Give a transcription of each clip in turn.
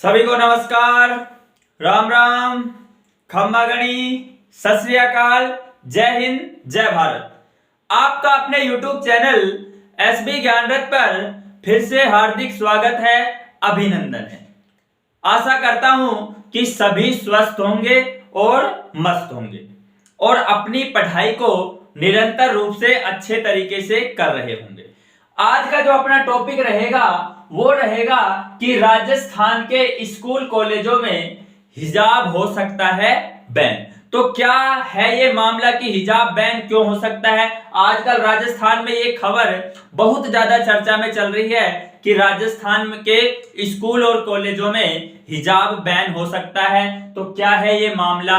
सभी को नमस्कार, राम राम, खम्मा गणी, सत श्री अकाल, जय हिंद, जय भारत। आपका अपने YouTube चैनल SB ज्ञान रथ पर फिर से हार्दिक स्वागत है, अभिनंदन है। आशा करता हूं कि सभी स्वस्थ होंगे और मस्त होंगे और अपनी पढ़ाई को निरंतर रूप से अच्छे तरीके से कर रहे होंगे। आज का जो अपना टॉपिक रहेगा वो रहेगा कि राजस्थान के स्कूल कॉलेजों में हिजाब हो सकता है बैन। तो क्या है ये मामला कि हिजाब बैन क्यों हो सकता है? आजकल राजस्थान में ये खबर बहुत ज्यादा चर्चा में चल रही है कि राजस्थान के स्कूल और कॉलेजों में हिजाब बैन हो सकता है। तो क्या है ये मामला?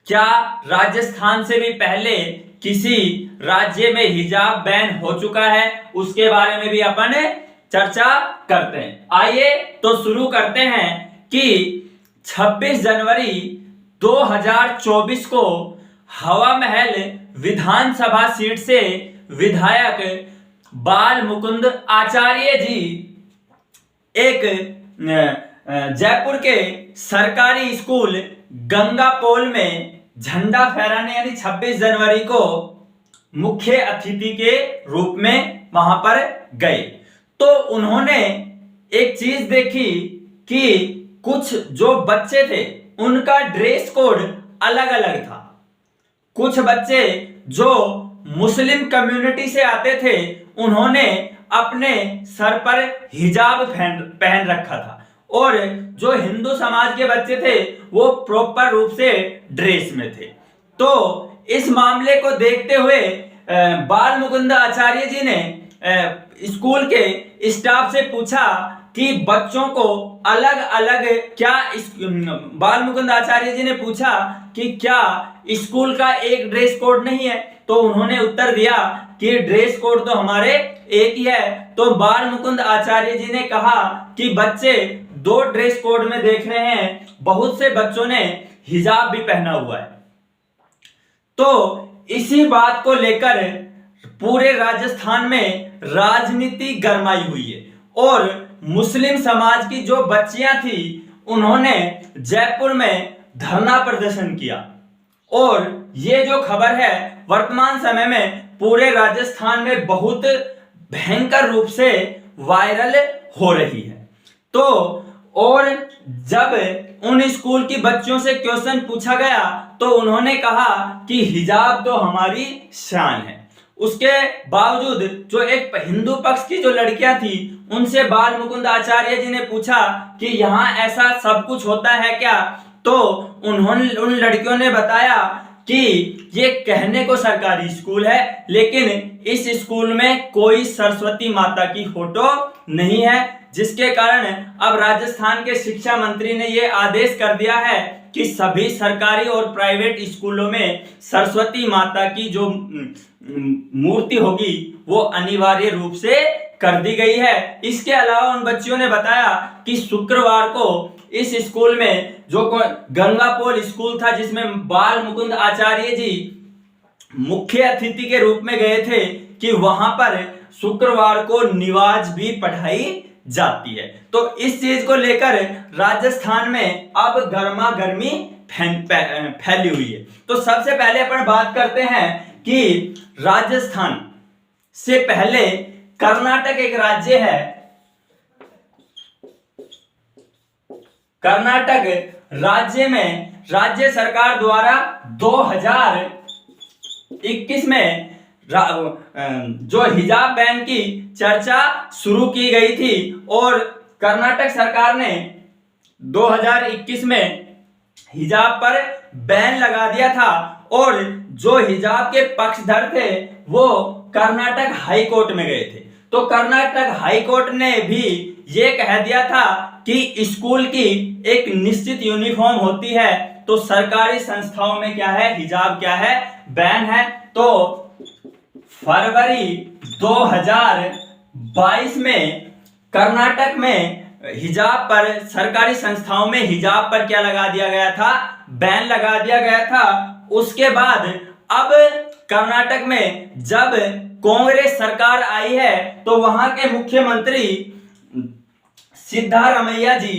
क्या राजस्थान से भी पहले किसी राज्य में हिजाब बैन हो चुका है? उसके बारे में भी अपन चर्चा करते हैं। आइए तो शुरू करते हैं कि 26 जनवरी 2024 को हवा महल विधानसभा सीट से विधायक बाल मुकुंद आचार्य जी एक जयपुर के सरकारी स्कूल गंगापोल में झंडा फहराने यानी 26 जनवरी को मुख्य अतिथि के रूप में वहां पर गए। तो उन्होंने एक चीज देखी कि कुछ जो बच्चे थे उनका ड्रेस कोड अलग अलग था। कुछ बच्चे जो मुस्लिम कम्युनिटी से आते थे उन्होंने अपने सर पर हिजाब पहन रखा था और जो हिंदू समाज के बच्चे थे वो प्रॉपर रूप से ड्रेस में थे। तो इस मामले को देखते हुए बाल मुकुंद आचार्य जी ने स्कूल के स्टाफ से पूछा कि बच्चों को अलग अलग बाल मुकुंद आचार्य जी ने पूछा कि क्या स्कूल का एक ड्रेस कोड नहीं है? तो उन्होंने उत्तर दिया कि ड्रेस कोड तो हमारे एक ही है। तो बाल मुकुंद आचार्य जी ने कहा कि बच्चे दो ड्रेस कोड में देख रहे हैं, बहुत से बच्चों ने हिजाब भी पहना हुआ है। तो इसी बात को लेकर पूरे राजस्थान में राजनीति गरमाई हुई है और मुस्लिम समाज की जो बच्चियां थी उन्होंने जयपुर में धरना प्रदर्शन किया और ये जो खबर है वर्तमान समय में पूरे राजस्थान में बहुत भयंकर रूप से वायरल हो रही है। तो और जब उन स्कूल की बच्चियों से क्वेश्चन पूछा गया तो उन्होंने कहा कि हिजाब तो हमारी शान है। उसके बावजूद जो एक हिंदू पक्ष की जो लड़कियां थी उनसे बाल मुकुंद आचार्य जी ने पूछा कि यहाँ ऐसा सब कुछ होता है क्या? तो उन लड़कियों ने बताया कि ये कहने को सरकारी स्कूल है लेकिन इस स्कूल में कोई सरस्वती माता की फोटो नहीं है, जिसके कारण अब राजस्थान के शिक्षा मंत्री ने ये आदेश कर दिया है कि सभी सरकारी और प्राइवेट स्कूलों में सरस्वती माता की जो मूर्ति होगी वो अनिवार्य रूप से कर दी गई है। इसके अलावा उन बच्चियों ने बताया कि शुक्रवार को इस स्कूल में जो गंगापोल स्कूल था जिसमें बाल मुकुंद आचार्य जी मुख्य अतिथि के रूप में गए थे कि वहां पर शुक्रवार को नमाज भी पढ़ाई जाती है। तो इस चीज को लेकर राजस्थान में अब गर्मा गर्मी फैली हुई है। तो सबसे पहले अपन बात करते हैं कि राजस्थान से पहले कर्नाटक एक राज्य है। कर्नाटक राज्य में राज्य सरकार द्वारा 2021 में जो हिजाब बैन की चर्चा शुरू की गई थी और कर्नाटक सरकार ने 2021 में हिजाब पर बैन लगा दिया था और जो हिजाब के पक्षधर थे वो कर्नाटक हाई कोर्ट में गए थे। तो कर्नाटक हाई कोर्ट ने भी ये कह दिया था कि स्कूल की एक निश्चित यूनिफॉर्म होती है, तो सरकारी संस्थाओं में क्या है, हिजाब क्या है, बैन है। तो फरवरी 2022 में कर्नाटक में हिजाब पर सरकारी संस्थाओं में हिजाब पर क्या लगा दिया गया था, बैन लगा दिया गया था। उसके बाद अब कर्नाटक में जब कांग्रेस सरकार आई है तो वहां के मुख्यमंत्री सिद्धारमैया जी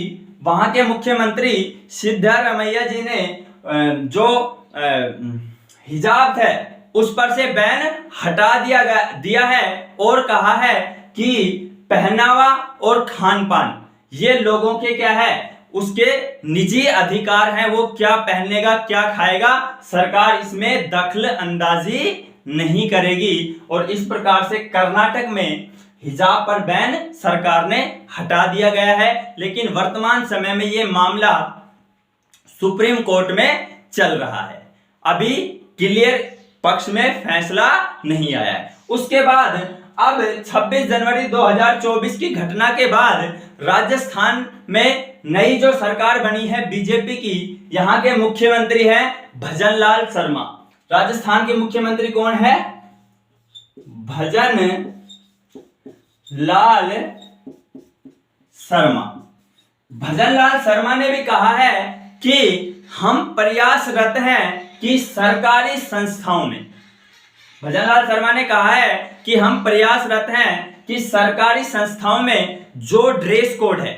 वहां के मुख्यमंत्री सिद्धारमैया जी ने जो हिजाब है उस पर से बैन हटा दिया है और कहा है कि पहनावा और खान पान ये लोगों के क्या है, उसके निजी अधिकार हैं, वो क्या पहनेगा क्या खाएगा, सरकार इसमें दखल अंदाजी नहीं करेगी। और इस प्रकार से कर्नाटक में हिजाब पर बैन सरकार ने हटा दिया गया है, लेकिन वर्तमान समय में ये मामला सुप्रीम कोर्ट में चल रहा है, अभी क्लियर पक्ष में फैसला नहीं आया है। उसके बाद अब 26 जनवरी 2024 की घटना के बाद राजस्थान में नई जो सरकार बनी है बीजेपी की, यहाँ के मुख्यमंत्री हैं भजन लाल शर्मा। राजस्थान के मुख्यमंत्री कौन है? भजन लाल शर्मा। भजन लाल शर्मा ने भी कहा है कि हम प्रयासरत हैं कि सरकारी संस्थाओं में, भजन लाल शर्मा ने कहा है कि हम प्रयासरत हैं कि सरकारी संस्थाओं में जो ड्रेस कोड है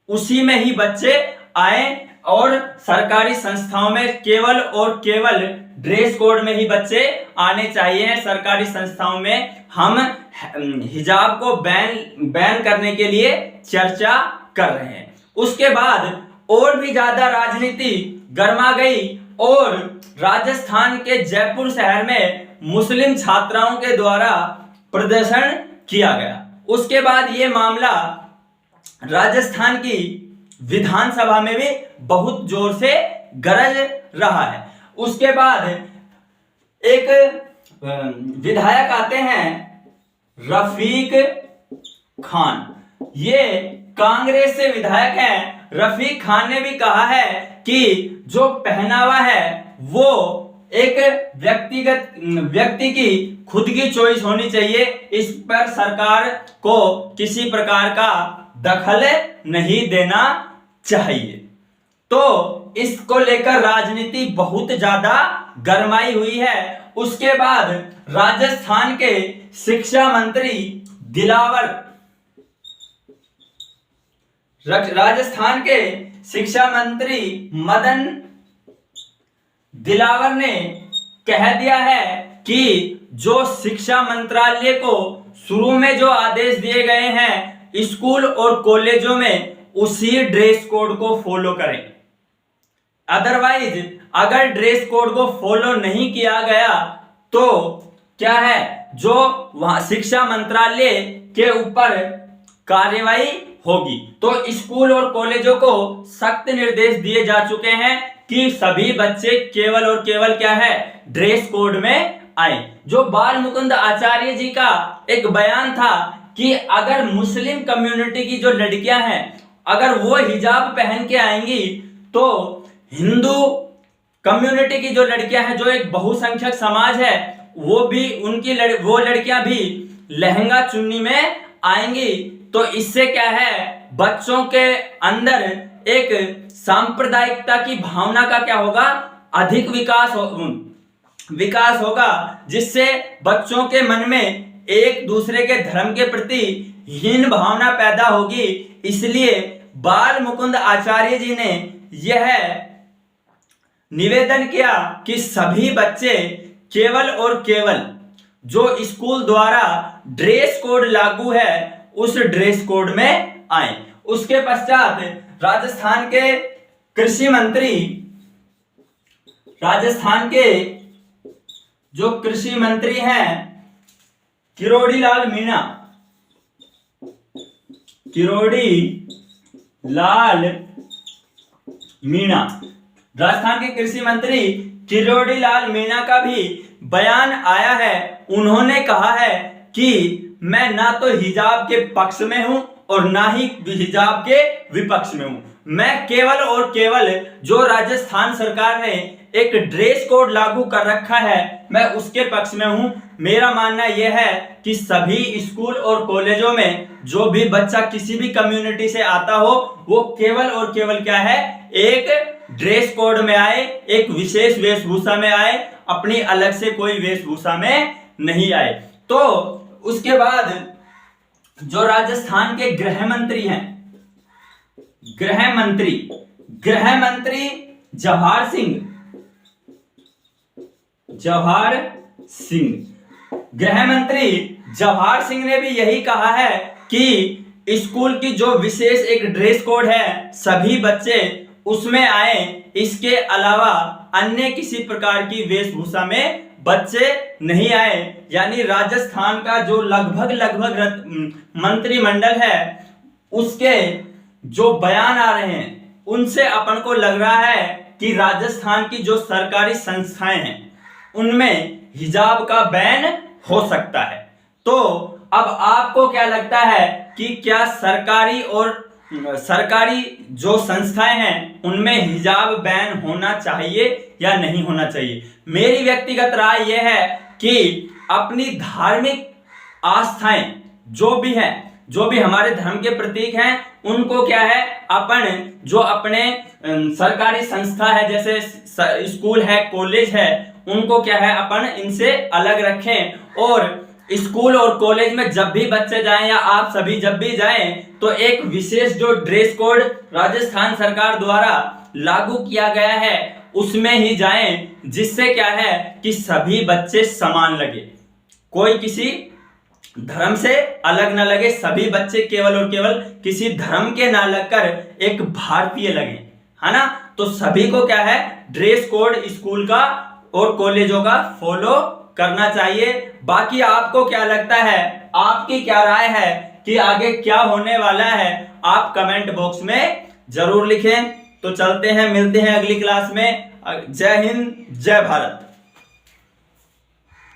उसी में ही बच्चे आए और सरकारी संस्थाओं में केवल और केवल ड्रेस कोड में ही बच्चे आने चाहिए। सरकारी संस्थाओं में हम हिजाब को बैन करने के लिए चर्चा कर रहे हैं। उसके बाद और भी ज्यादा राजनीति गर्मा गई और राजस्थान के जयपुर शहर में मुस्लिम छात्राओं के द्वारा प्रदर्शन किया गया। उसके बाद ये मामला राजस्थान की विधानसभा में भी बहुत जोर से गरज रहा है। उसके बाद एक विधायक आते हैं रफीक खान, ये कांग्रेस से विधायक हैं। रफीक खान ने भी कहा है कि जो पहनावा है वो एक व्यक्ति की खुद की चॉइस होनी चाहिए, इस पर सरकार को किसी प्रकार का दखल नहीं देना चाहिए। तो इसको लेकर राजनीति बहुत ज्यादा गरमाई हुई है। उसके बाद राजस्थान के शिक्षा मंत्री मदन दिलावर ने कह दिया है कि जो शिक्षा मंत्रालय को शुरू में जो आदेश दिए गए हैं स्कूल और कॉलेजों में उसी ड्रेस कोड को फॉलो करें। अदरवाइज अगर ड्रेस कोड को फॉलो नहीं किया गया तो क्या है, जो वहां शिक्षा मंत्रालय के ऊपर कार्रवाई होगी। तो स्कूल और कॉलेजों को सख्त निर्देश दिए जा चुके हैं कि सभी बच्चे केवल और केवल क्या है, ड्रेस कोड में आए। जो बाल मुकुंद आचार्य जी का एक बयान था कि अगर मुस्लिम कम्युनिटी की जो लड़कियां हैं अगर वो हिजाब पहन के आएंगी तो हिंदू कम्युनिटी की जो लड़कियां हैं, जो एक बहुसंख्यक समाज है, वो भी वो लड़कियां भी लहंगा चुन्नी में आएंगी। तो इससे क्या है, बच्चों के अंदर एक सांप्रदायिकता की भावना का क्या होगा, अधिक विकास होगा, जिससे बच्चों के मन में एक दूसरे के धर्म के प्रति हीन भावना पैदा होगी। इसलिए बाल मुकुंद आचार्य जी ने यह निवेदन किया कि सभी बच्चे केवल और केवल जो स्कूल द्वारा ड्रेस कोड लागू है उस ड्रेस कोड में आए। उसके पश्चात राजस्थान के जो कृषि मंत्री हैं किरोड़ी लाल मीणा, राजस्थान के कृषि मंत्री किरोड़ी लाल मीणा का भी बयान आया है। उन्होंने कहा है कि मैं ना तो हिजाब के पक्ष में हूं और ना ही हिजाब के विपक्ष में हूं। मैं केवल और केवल जो राजस्थान सरकार ने एक ड्रेस कोड लागू कर रखा है मैं उसके पक्ष में हूं। मेरा मानना यह है कि सभी स्कूल और कॉलेजों में जो भी बच्चा किसी भी कम्युनिटी से आता हो वो केवल और केवल क्या है, एक ड्रेस कोड में आए, एक विशेष वेशभूषा में आए, अपनी अलग से कोई वेशभूषा में नहीं आए। तो उसके बाद जो राजस्थान के गृह मंत्री हैं गृह मंत्री, गृह मंत्री जवाहर सिंह, जवाहर सिंह, गृह मंत्री जवाहर सिंह ने भी यही कहा है कि स्कूल की जो विशेष एक ड्रेस कोड है सभी बच्चे उसमें आए, इसके अलावा अन्य किसी प्रकार की वेशभूषा में बच्चे नहीं आए। यानी राजस्थान का जो लगभग मंत्रिमंडल है उसके जो बयान आ रहे हैं उनसे अपन को लग रहा है कि राजस्थान की जो सरकारी संस्थाएं हैं उनमें हिजाब का बैन हो सकता है। तो अब आपको क्या लगता है कि क्या सरकारी जो संस्थाएं हैं उनमें हिजाब बैन होना चाहिए या नहीं होना चाहिए? मेरी व्यक्तिगत राय यह है कि अपनी धार्मिक आस्थाएं जो भी हमारे धर्म के प्रतीक हैं उनको क्या है अपन जो अपने सरकारी संस्था है जैसे स्कूल है, कॉलेज है, उनको क्या है अपन इनसे अलग रखें। और स्कूल और कॉलेज में जब भी बच्चे जाएं या आप सभी जब भी जाएं तो एक विशेष जो ड्रेस कोड राजस्थान सरकार द्वारा लागू किया गया है उसमें ही जाएं, जिससे क्या है कि सभी बच्चे समान लगे, कोई किसी धर्म से अलग ना लगे, सभी बच्चे केवल और केवल किसी धर्म के ना लगकर एक भारतीय लगे, है ना। तो सभी को क्या है ड्रेस कोड स्कूल का और कॉलेजों का फॉलो करना चाहिए। बाकी आपको क्या लगता है, आपकी क्या राय है कि आगे क्या होने वाला है, आप कमेंट बॉक्स में जरूर लिखें। तो चलते हैं, मिलते हैं अगली क्लास में। जय हिंद, जय भारत।